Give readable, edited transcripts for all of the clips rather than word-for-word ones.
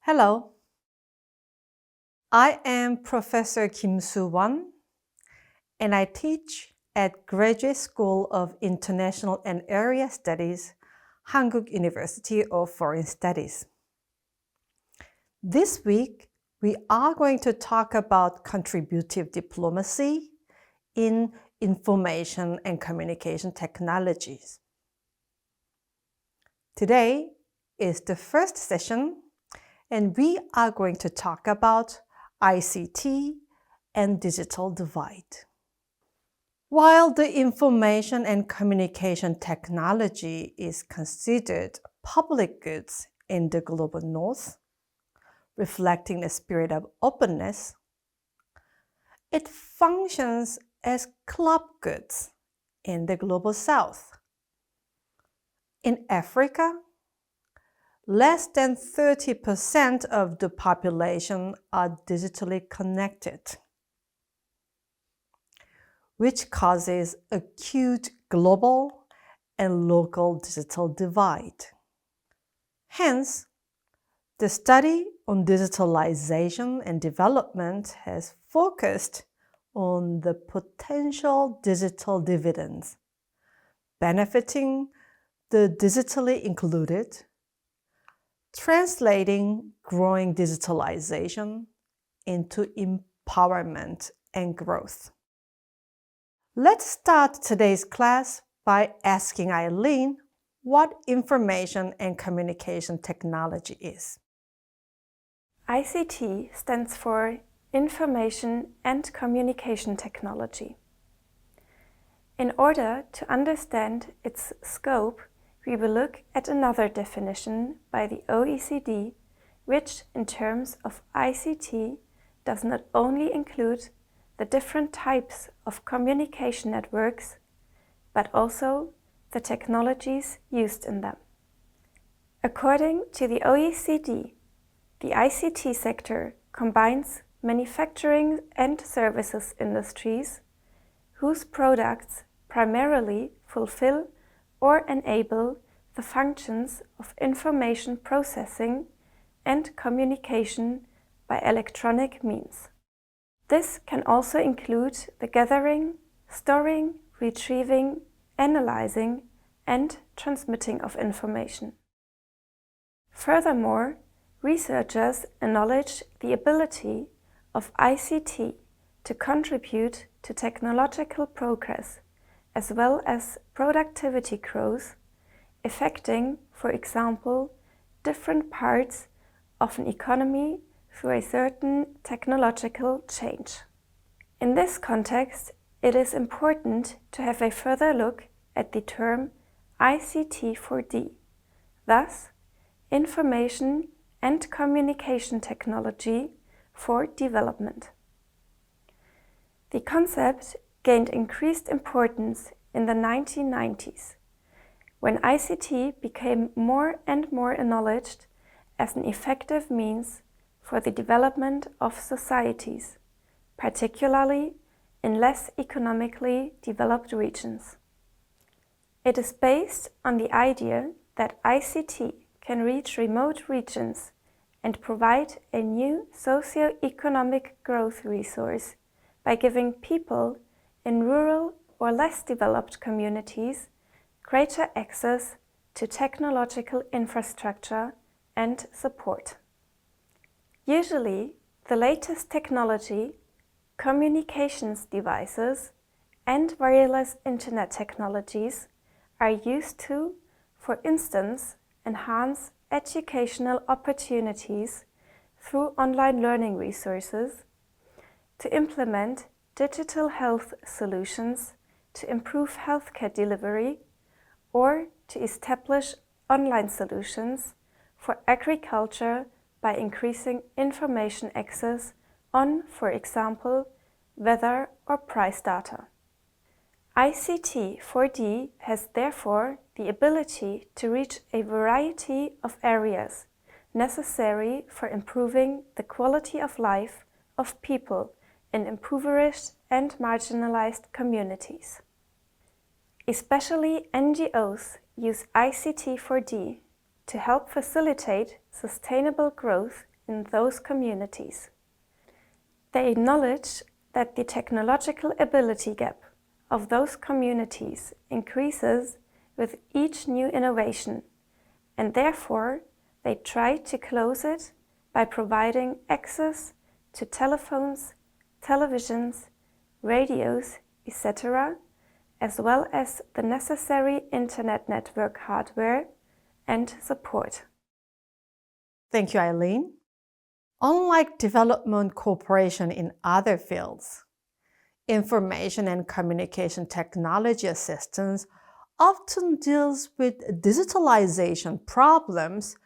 Hello, I am Professor Kim Soo-won, and I teach at Graduate School of International and Area Studies, Hankuk University of Foreign Studies. This week, we are going to talk about contributive diplomacy in information and communication technologies. Today is the first session, and we are going to talk about ICT and digital divide. While the information and communication technology is considered public goods in the global north, reflecting the spirit of openness, it functions as club goods in the global south. In Africa, less than 30% of the population are digitally connected, which causes acute global and local digital divide. Hence, the study on digitalization and development has focused on the potential digital dividends, benefiting the digitally included, translating growing digitalization into empowerment and growth. Let's start today's class by asking Eileen what information and communication technology is. ICT stands for Information and Communication Technology. In order to understand its scope, we will look at another definition by the OECD, which in terms of ICT does not only include the different types of communication networks, but also the technologies used in them. According to the OECD, the ICT sector combines manufacturing and services industries whose products primarily fulfill or enable the functions of information processing and communication by electronic means. This can also include the gathering, storing, retrieving, analyzing, and transmitting of information. Furthermore, researchers acknowledge the ability of ICT to contribute to technological progress as well as productivity growth, affecting, for example, different parts of an economy through a certain technological change. In this context, it is important to have a further look at the term ICT4D, thus, Information and Communication Technology for Development. The concept gained increased importance in the 1990s, when ICT became more and more acknowledged as an effective means for the development of societies, particularly in less economically developed regions. It is based on the idea that ICT can reach remote regions and provide a new socio-economic growth resource by giving people in rural or less developed communities greater access to technological infrastructure and support. Usually, the latest technology, communications devices, and wireless internet technologies are used to, for instance, enhance educational opportunities through online learning resources, to implement digital health solutions to improve healthcare delivery, or to establish online solutions for agriculture by increasing information access on, for example, weather or price data. ICT4D has therefore the ability to reach a variety of areas necessary for improving the quality of life of people in impoverished and marginalized communities. Especially NGOs use ICT4D to help facilitate sustainable growth in those communities. They acknowledge that the technological ability gap of those communities increases with each new innovation, and therefore they try to close it by providing access to telephones, televisions, radios, etc., as well as the necessary internet network hardware and support. Thank you, Eileen. Unlike development cooperation in other fields, information and communication technology assistance often deals with digitalization problems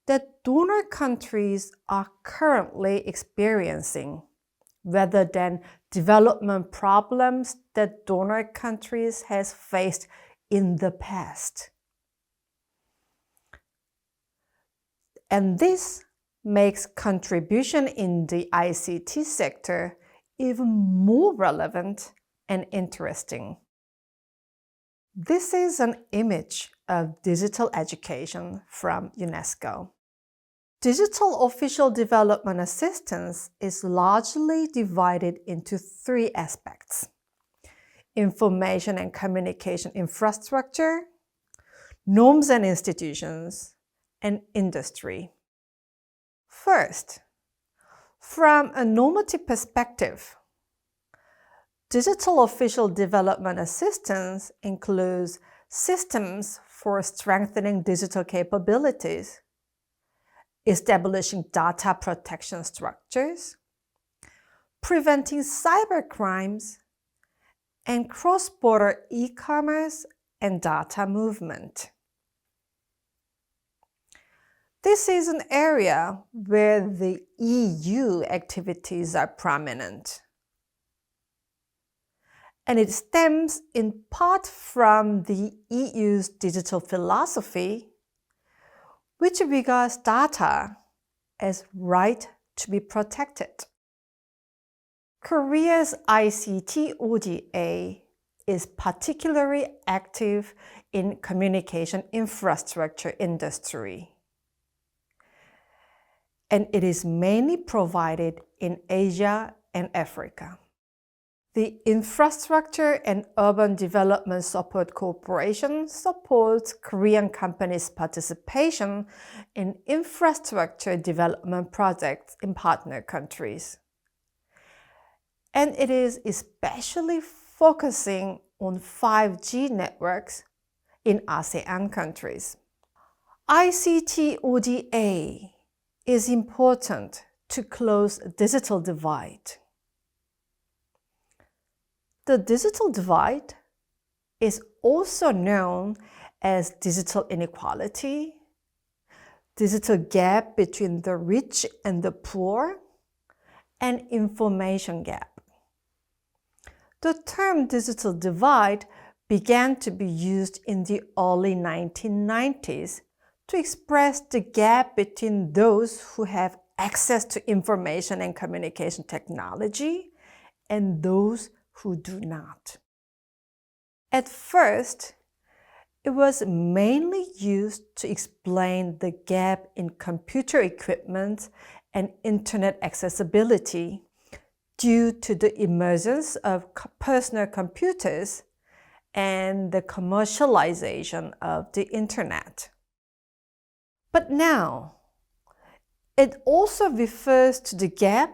that donor countries are currently experiencing, rather than development problems that donor countries has faced in the past. And this makes contribution in the ICT sector even more relevant and interesting. This is an image of digital education from UNESCO. Digital official development assistance is largely divided into three aspects: information and communication infrastructure, norms and institutions, and industry. First, from a normative perspective, digital official development assistance includes systems for strengthening digital capabilities, establishing data protection structures, preventing cybercrimes, and cross-border e-commerce and data movement. This is an area where the EU activities are prominent. And it stems in part from the EU's digital philosophy, which regards data as right to be protected. Korea's ICT ODA is particularly active in communication infrastructure industry, and it is mainly provided in Asia and Africa. The Infrastructure and Urban Development Support Corporation supports Korean companies' participation in infrastructure development projects in partner countries. And it is especially focusing on 5G networks in ASEAN countries. ICT ODA is important to close a digital divide. The digital divide is also known as digital inequality, digital gap between the rich and the poor, and information gap. The term digital divide began to be used in the early 1990s to express the gap between those who have access to information and communication technology and those who do not. At first, it was mainly used to explain the gap in computer equipment and internet accessibility due to the emergence of personal computers and the commercialization of the internet. But now, it also refers to the gap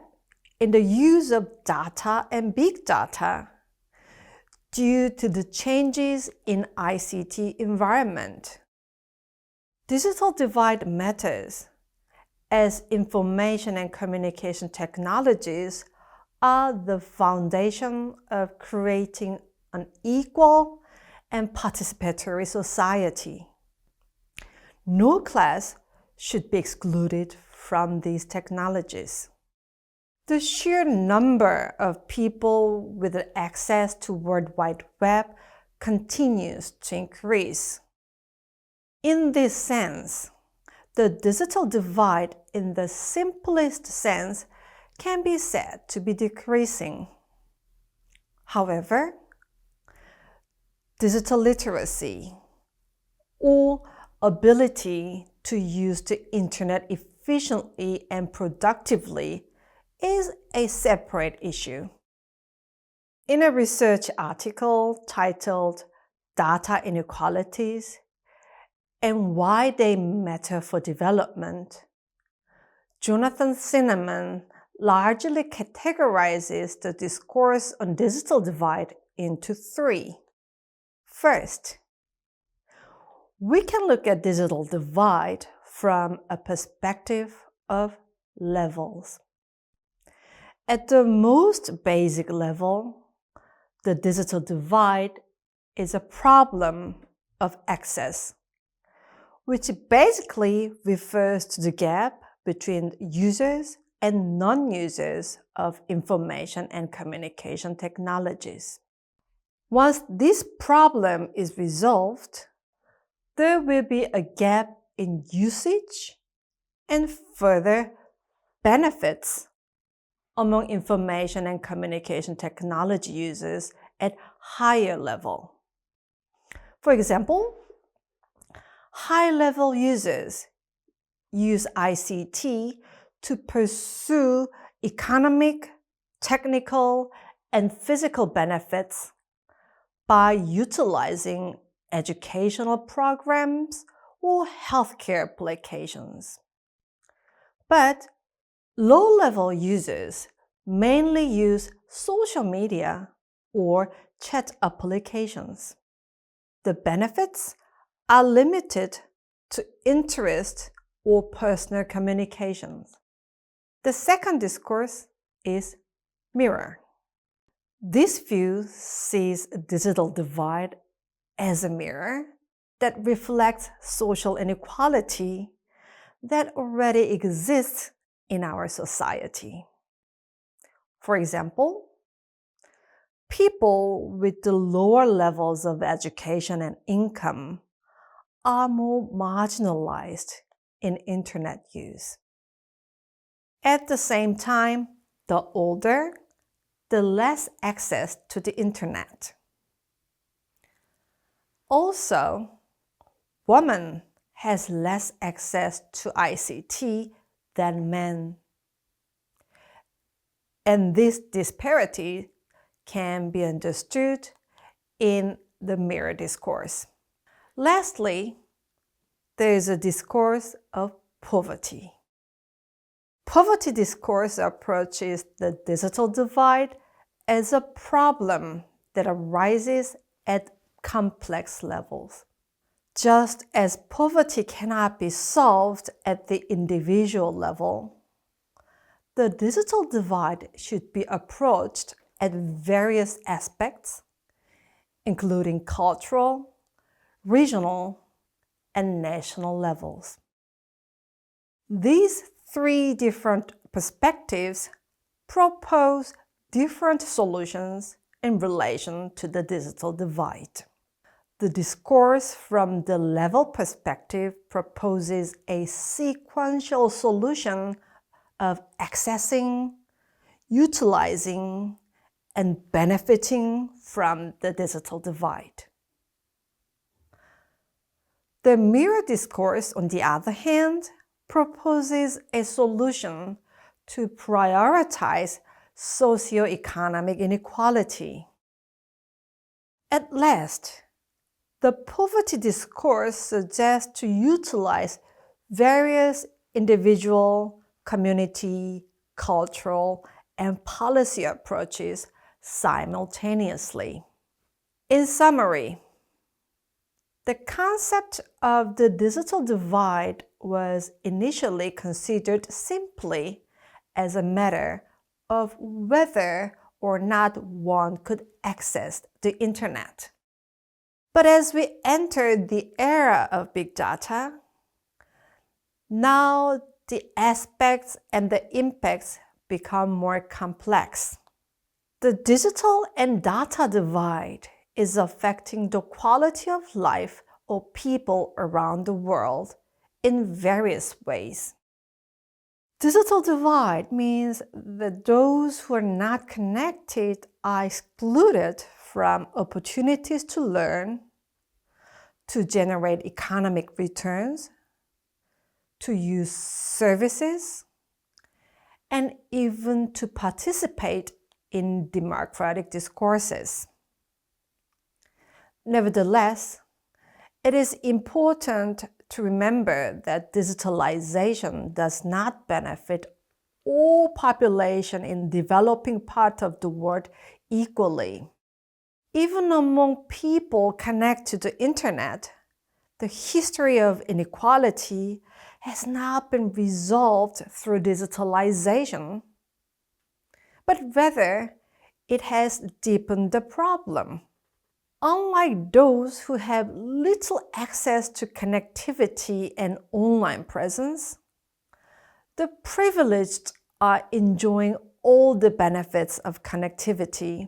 in the use of data and big data due to the changes in ICT environment. Digital divide matters as information and communication technologies are the foundation of creating an equal and participatory society. No class should be excluded from these technologies. The sheer number of people with access to World Wide Web continues to increase. In this sense, the digital divide in the simplest sense can be said to be decreasing. However, digital literacy or ability to use the internet efficiently and productively is a separate issue. In a research article titled Data Inequalities and Why They Matter for Development, Jonathan Sinneman largely categorizes the discourse on digital divide into three. First, we can look at digital divide from a perspective of levels. At the most basic level, the digital divide is a problem of access, which basically refers to the gap between users and non-users of information and communication technologies. Once this problem is resolved, there will be a gap in usage and further benefits among information and communication technology users at higher level. For example, high-level users use ICT to pursue economic, technical, and physical benefits by utilizing educational programs or healthcare applications. But low-level users mainly use social media or chat applications. The benefits are limited to interest or personal communications. The second discourse is mirror. This view sees a digital divide as a mirror that reflects social inequality that already exists in our society. For example, people with the lower levels of education and income are more marginalized in internet use. At the same time, the older, the less access to the internet. Also, women has less access to ICT than men. And this disparity can be understood in the mirror discourse. Lastly, there is a discourse of poverty. Poverty discourse approaches the digital divide as a problem that arises at complex levels. Just as poverty cannot be solved at the individual level, the digital divide should be approached at various aspects, including cultural, regional, and national levels. These three different perspectives propose different solutions in relation to the digital divide. The discourse from the level perspective proposes a sequential solution of accessing, utilizing, and benefiting from the digital divide. The mirror discourse, on the other hand, proposes a solution to prioritize socioeconomic inequality. At last, the poverty discourse suggests to utilize various individual, community, cultural, and policy approaches simultaneously. In summary, the concept of the digital divide was initially considered simply as a matter of whether or not one could access the internet. But as we enter the era of big data, now the aspects and the impacts become more complex. The digital and data divide is affecting the quality of life of people around the world in various ways. Digital divide means that those who are not connected are excluded from opportunities to learn, to generate economic returns, to use services, and even to participate in democratic discourses. Nevertheless, it is important to remember that digitalization does not benefit all population in developing part of the world equally. Even among people connected to the internet, the history of inequality has not been resolved through digitalization, but rather it has deepened the problem. Unlike those who have little access to connectivity and online presence, the privileged are enjoying all the benefits of connectivity,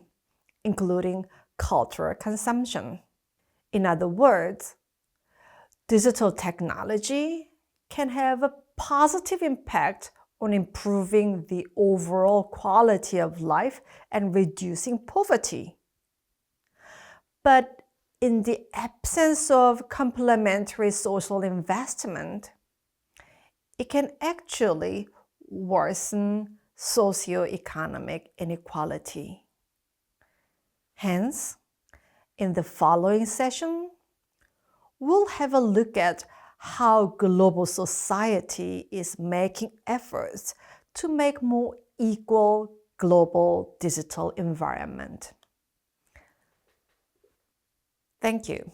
including cultural consumption. In other words, digital technology can have a positive impact on improving the overall quality of life and reducing poverty. But in the absence of complementary social investment, it can actually worsen socioeconomic inequality. Hence, in the following session, we'll have a look at how global society is making efforts to make more equal global digital environment. Thank you.